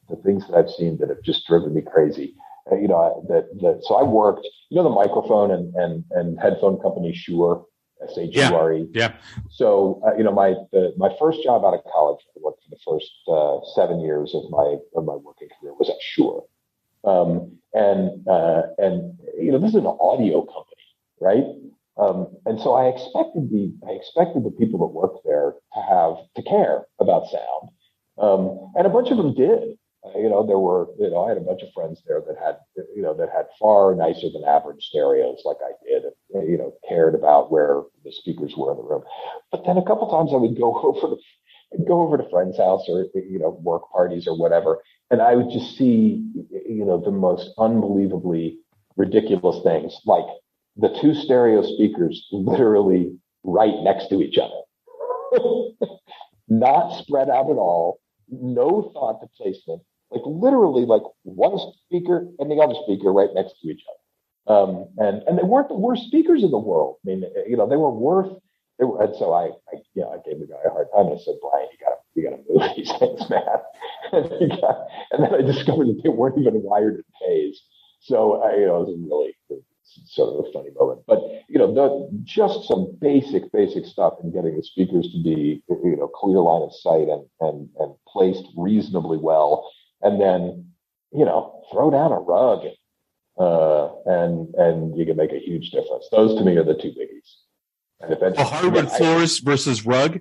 I've seen that have just driven me crazy. So I worked, the microphone and headphone company Shure. Shure. Yeah. So, my first job out of college, I worked for the first 7 years of my working career was at Shure. This is an audio company, right? And so I expected the people that worked there to care about sound. And a bunch of them did. I had a bunch of friends there that had far nicer than average stereos like I did, and, cared about where the speakers were in the room. But then a couple times I would go over to friends' house or, work parties or whatever, and I would just see, the most unbelievably ridiculous things, like the two stereo speakers literally right next to each other, not spread out at all, no thought to placement. Like literally, like one speaker and the other speaker right next to each other, and they weren't the worst speakers in the world. I mean, they were and so I gave the guy a hard time. And I said, Brian, you gotta move these things, man. And then I discovered that they weren't even wired in phase. So it was a really sort of a funny moment. But just some basic stuff in getting the speakers to be clear line of sight and placed reasonably well. And then, throw down a rug, and you can make a huge difference. Those to me are the two biggies. And if hardwood floors versus rug?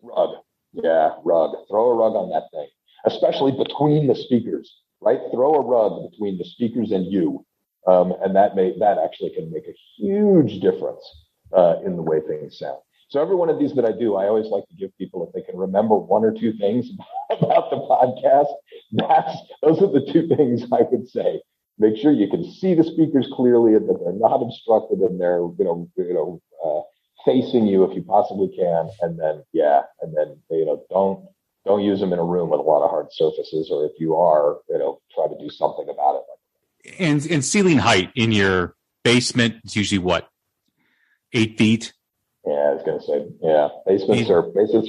Rug. Yeah, rug. Throw a rug on that thing, especially between the speakers, right? Throw a rug between the speakers and you. And that actually can make a huge difference in the way things sound. So every one of these that I do, I always like to give people, if they can remember one or two things about the podcast, those are the two things I would say. make sure you can see the speakers clearly and that they're not obstructed and they're, facing you if you possibly can. And then, don't use them in a room with a lot of hard surfaces, or if you are, try to do something about it. And ceiling height in your basement is usually what, 8 feet? Yeah, I was going to say, yeah, basements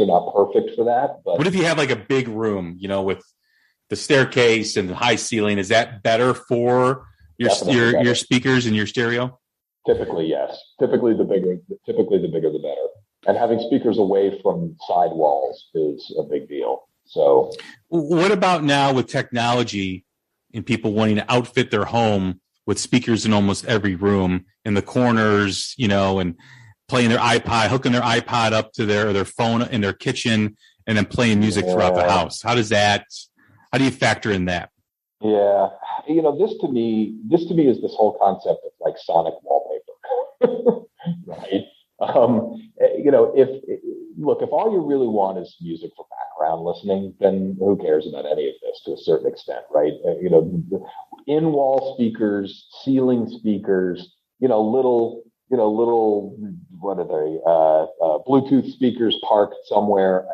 are not perfect for that. But what if you have like a big room, with the staircase and the high ceiling? Is that better for your speakers and your stereo? Typically, yes. Typically, the bigger the better. And having speakers away from side walls is a big deal. So, what about now with technology and people wanting to outfit their home with speakers in almost every room, in the corners, and playing their iPod, hooking their iPod up to their phone in their kitchen, and then playing music throughout the house? How do you factor in that? Yeah. This to me is this whole concept of like sonic wallpaper, right? If all you really want is music for background listening, then who cares about any of this to a certain extent, right? In-wall speakers, ceiling speakers, little, what are they? Bluetooth speakers parked somewhere.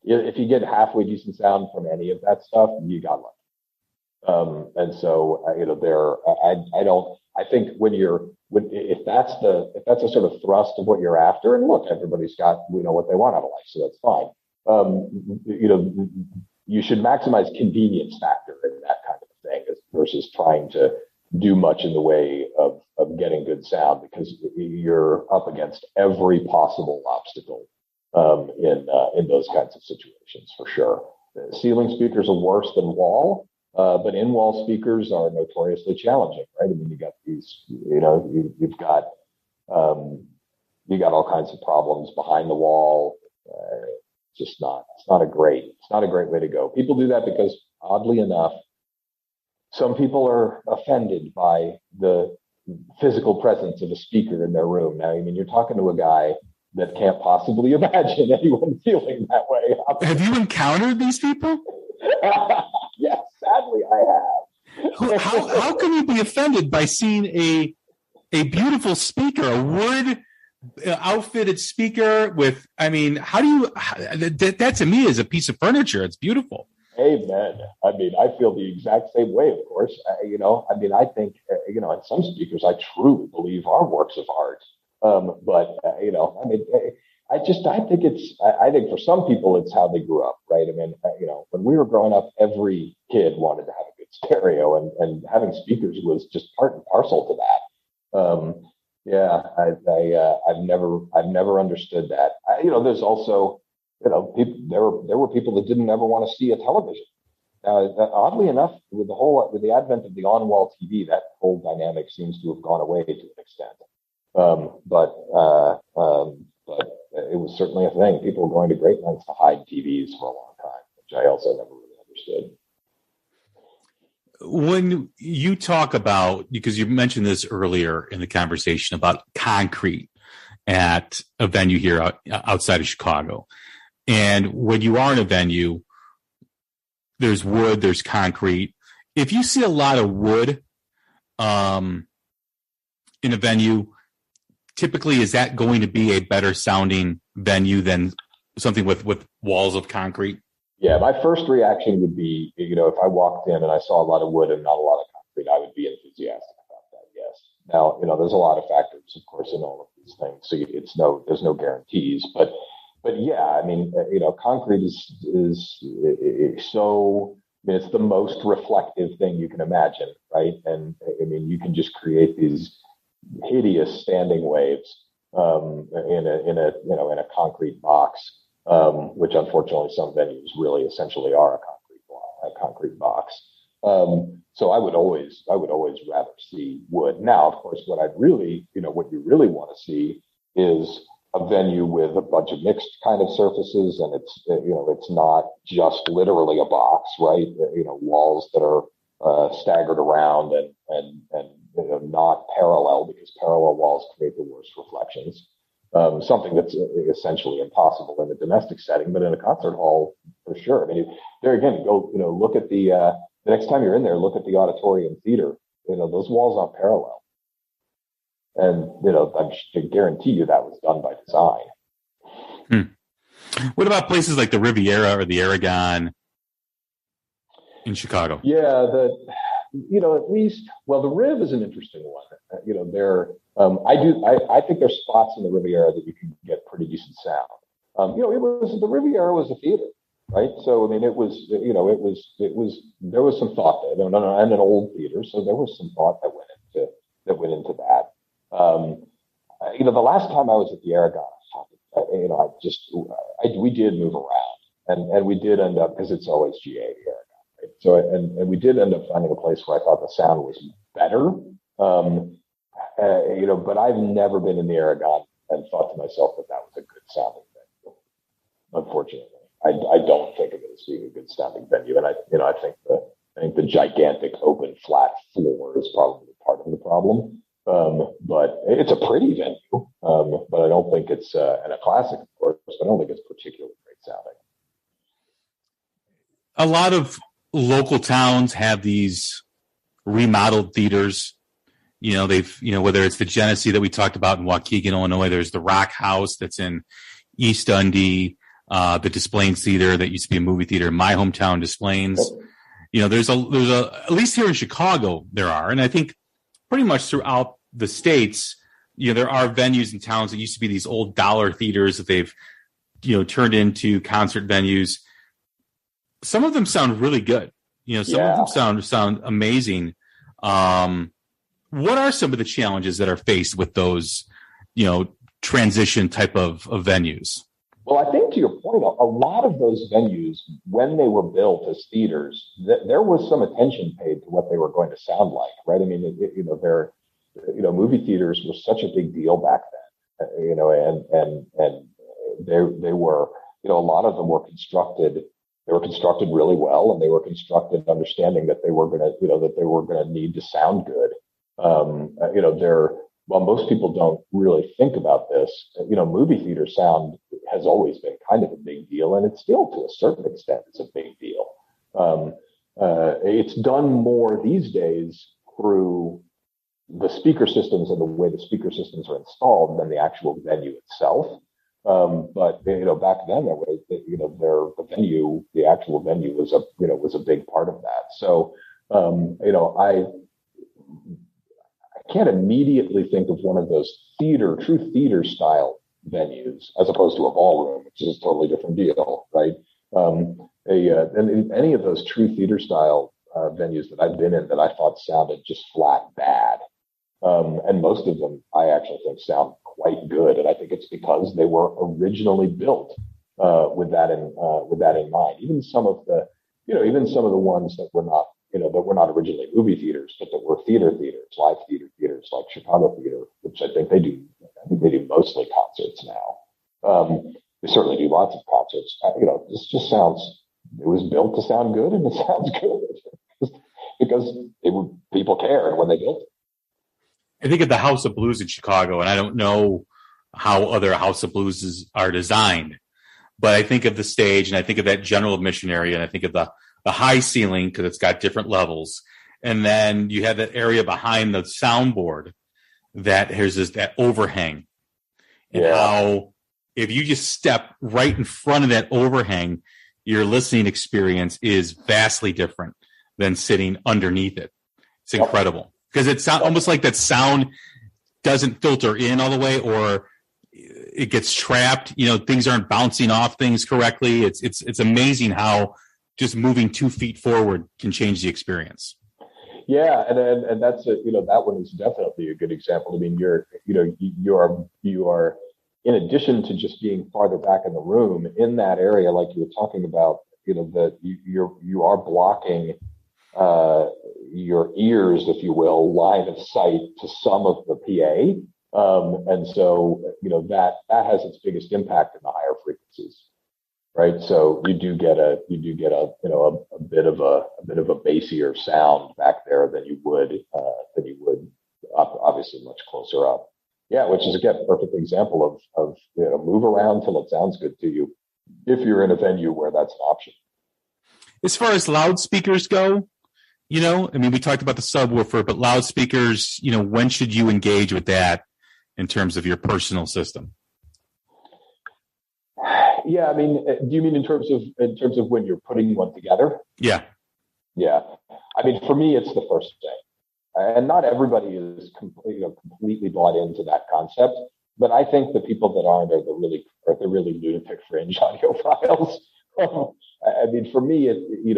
If you get halfway decent sound from any of that stuff, you got lucky. And so, I think if that's a sort of thrust of what you're after, and look, everybody's got, what they want out of life, so that's fine. You should maximize convenience factor in that kind of thing versus trying to do much in the way of getting good sound, because you're up against every possible obstacle in those kinds of situations, for sure. Ceiling speakers are worse than wall, but in-wall speakers are notoriously challenging, right? I mean, you got these, you've got all kinds of problems behind the wall. It's not a great way to go. People do that because, oddly enough, some people are offended by the physical presence of a speaker in their room. Now, I mean, you're talking to a guy that can't possibly imagine anyone feeling that way. Have you encountered these people? Yes, sadly I have. How can you be offended by seeing a beautiful speaker, a wood outfitted speaker with, that to me is a piece of furniture. It's beautiful. Amen. I mean, I feel the exact same way, of course. I think, and some speakers I truly believe are works of art. I think for some people it's how they grew up, right? I mean, when we were growing up, every kid wanted to have a good stereo, and having speakers was just part and parcel to that. I've never understood that. There's also, there were people that didn't ever want to see a television. Oddly enough, with the advent of the on-wall TV, that whole dynamic seems to have gone away to an extent. But it was certainly a thing. People were going to great lengths to hide TVs for a long time, which I also never really understood. When you talk about, because you mentioned this earlier in the conversation about concrete at a venue here outside of Chicago, and when you are in a venue, there's wood, there's concrete. If you see a lot of wood in a venue, typically, is that going to be a better sounding venue than something with walls of concrete? Yeah, my first reaction would be, if I walked in and I saw a lot of wood and not a lot of concrete, I would be enthusiastic about that, yes. Now, there's a lot of factors, of course, in all of these things, so there's no guarantees. But yeah, I mean, concrete is so, it's the most reflective thing you can imagine, right? And I mean, you can just create these hideous standing waves in a concrete box, which unfortunately some venues really essentially are a concrete box. So I would always rather see wood. Now, of course, what you really want to see is a venue with a bunch of mixed kind of surfaces, and it's not just literally a box, right? Walls that are staggered around and not parallel, because parallel walls create the worst reflections. Something that's essentially impossible in a domestic setting, but in a concert hall, for sure. I mean, there again, go look at the the next time you're in there, look at the auditorium theater. Those walls aren't parallel. And, I guarantee you that was done by design. What about places like the Riviera or the Aragon in Chicago? Yeah, at least, well, the Riv is an interesting one. I think there's spots in the Riviera that you can get pretty decent sound. The Riviera was a theater, right? So, I mean, there was some thought there, and an old theater. So there was some thought that went into that. The last time I was at the Aragon, we did move around, and we did end up, because it's always GA, the Aragon, right? So, and we did end up finding a place where I thought the sound was better. But I've never been in the Aragon and thought to myself that was a good sounding venue. Unfortunately, I don't think of it as being a good sounding venue, and I think the gigantic open flat floor is probably part of the problem. But it's a pretty venue. But I don't think it's and a classic, of course. But I don't think it's particularly great sounding. A lot of local towns have these remodeled theaters. Whether it's the Genesee that we talked about in Waukegan, Illinois, there's the Rock House that's in East Dundee, the Desplaines Theater that used to be a movie theater in my hometown, Desplaines. There's at least here in Chicago there are, and I think pretty much throughout the states, there are venues in towns that used to be these old dollar theaters that they've, turned into concert venues. Some of them sound really good. Some of them sound amazing. What are some of the challenges that are faced with those, transition type of venues? Well, I think to your point, a lot of those venues, when they were built as theaters, there was some attention paid to what they were going to sound like, right? I mean, movie theaters were such a big deal back then, and they were, a lot of them were constructed. They were constructed really well, and they were constructed understanding that they were going to need to sound good. While most people don't really think about this, movie theater sound has always been kind of a big deal, and it's still, to a certain extent, it's a big deal. It's done more these days through the speaker systems and the way the speaker systems are installed than the actual venue itself. But back then, there was, the actual venue was a big part of that. So, I can't immediately think of one of those true theater style venues, as opposed to a ballroom, which is a totally different deal, right? And in any of those true theater style venues that I've been in that I thought sounded just flat bad. And most of them I actually think sound quite good. And I think it's because they were originally built with that in mind. Even some of the ones that were not originally movie theaters, but that were theaters, live theaters like Chicago Theater, which I think they do mostly concerts now. They certainly do lots of concerts. This just sounds, it was built to sound good, and it sounds good because people cared when they built it. I think of the House of Blues in Chicago, and I don't know how other House of Blues are designed, but I think of the stage, and I think of that general admission area, and I think of the high ceiling because it's got different levels. And then you have that area behind the soundboard that has that overhang. And how if you just step right in front of that overhang, your listening experience is vastly different than sitting underneath it. It's incredible because it's almost like that sound doesn't filter in all the way, or it gets trapped. Things aren't bouncing off things correctly. It's amazing how just moving 2 feet forward can change the experience. Yeah, and that's that one is definitely a good example. I mean, you are in addition to just being farther back in the room in that area, like you were talking about, that you are blocking your ears, if you will, line of sight to some of the PA, and so that has its biggest impact in the higher frequencies. Right, so you do get a bit of a bassier sound back there than you would obviously much closer up. Yeah, which is again a perfect example of move around till it sounds good to you if you're in a venue where that's an option. As far as loudspeakers go, You know, I mean, we talked about the subwoofer, but loudspeakers, you know, when should you engage with that in terms of your personal system? Yeah, I mean, do you mean in terms of when you're putting one together? Yeah. Yeah. I mean, for me, it's the first thing. And not everybody is completely bought into that concept, but I think the people that aren't are the really lunatic fringe audiophiles. I mean, for me, you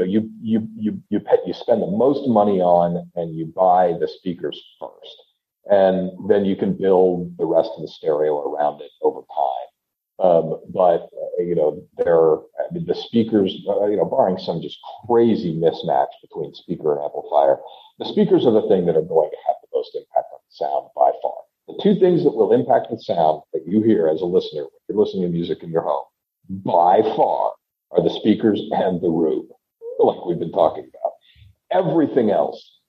spend the most money on and you buy the speakers first, and then you can build the rest of the stereo around it over time. But the speakers, barring some just crazy mismatch between speaker and amplifier, the speakers are the thing that are going to have the most impact on the sound by far. The two things that will impact the sound that you hear as a listener, if you're listening to music in your home, by far are the speakers and the room, like we've been talking about. Everything else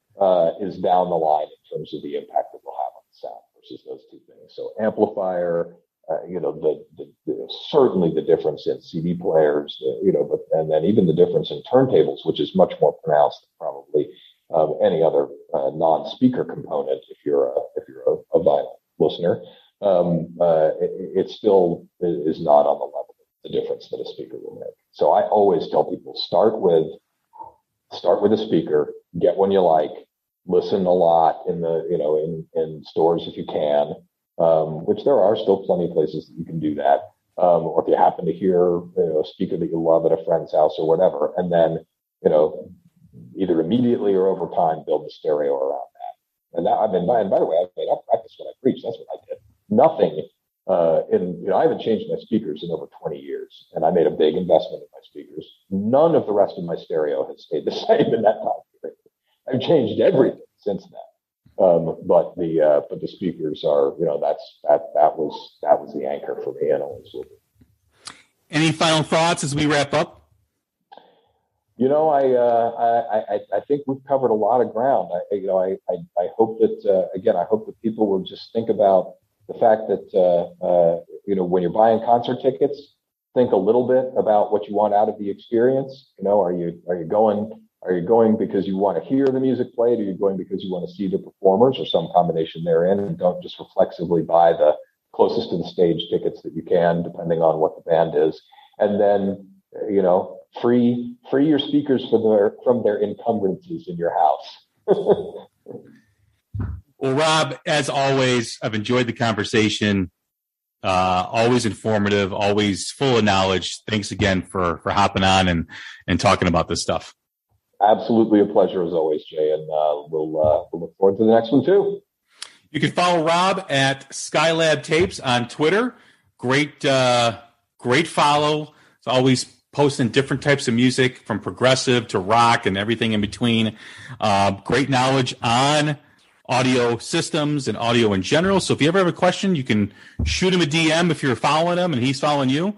is down the line in terms of the impact it will have on the sound versus those two things. So amplifier, certainly the difference in CD players, and then even the difference in turntables, which is much more pronounced than probably any other non-speaker component. If you're a vinyl listener, it still is not on the level of the difference that a speaker will make. So I always tell people, start with a speaker, get one you like, listen a lot in stores if you can. Which there are still plenty of places that you can do that. Or if you happen to hear a speaker that you love at a friend's house or whatever, and then, either immediately or over time, build the stereo around that. And by the way, I practice what I preach. That's what I did. Nothing I haven't changed my speakers in over 20 years, and I made a big investment in my speakers. None of the rest of my stereo has stayed the same in that time period. I've changed everything since then. But the speakers are, that was the anchor for me, and always will be. Any final thoughts as we wrap up? I think we've covered a lot of ground. I hope that I hope that people will just think about the fact that when you're buying concert tickets, think a little bit about what you want out of the experience. Are you going because you want to hear the music played? Are you going because you want to see the performers, or some combination therein? And don't just reflexively buy the closest to the stage tickets that you can, depending on what the band is. And then, free your speakers from their encumbrances in your house. Well, Rob, as always, I've enjoyed the conversation. Always informative, always full of knowledge. Thanks again for hopping on and talking about this stuff. Absolutely a pleasure as always, Jay, and we'll look forward to the next one too. You can follow Rob at Skylab Tapes on Twitter. Great follow. It's always posting different types of music, from progressive to rock and everything in between. Great knowledge on audio systems and audio in general. So if you ever have a question, you can shoot him a DM if you're following him and he's following you.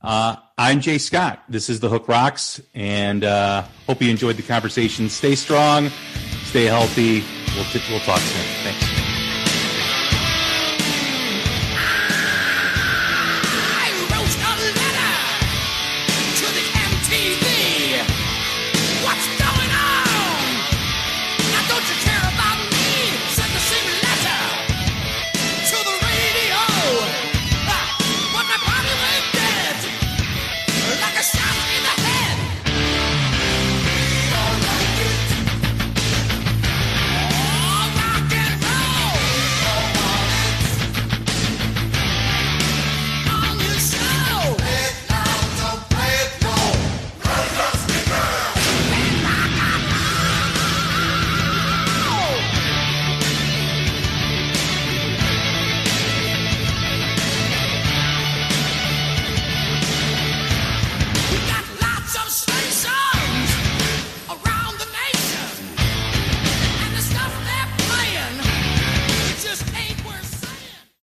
I'm Jay Scott. This is The Hook Rocks, and hope you enjoyed the conversation. Stay strong, stay healthy. We'll talk soon. Thanks.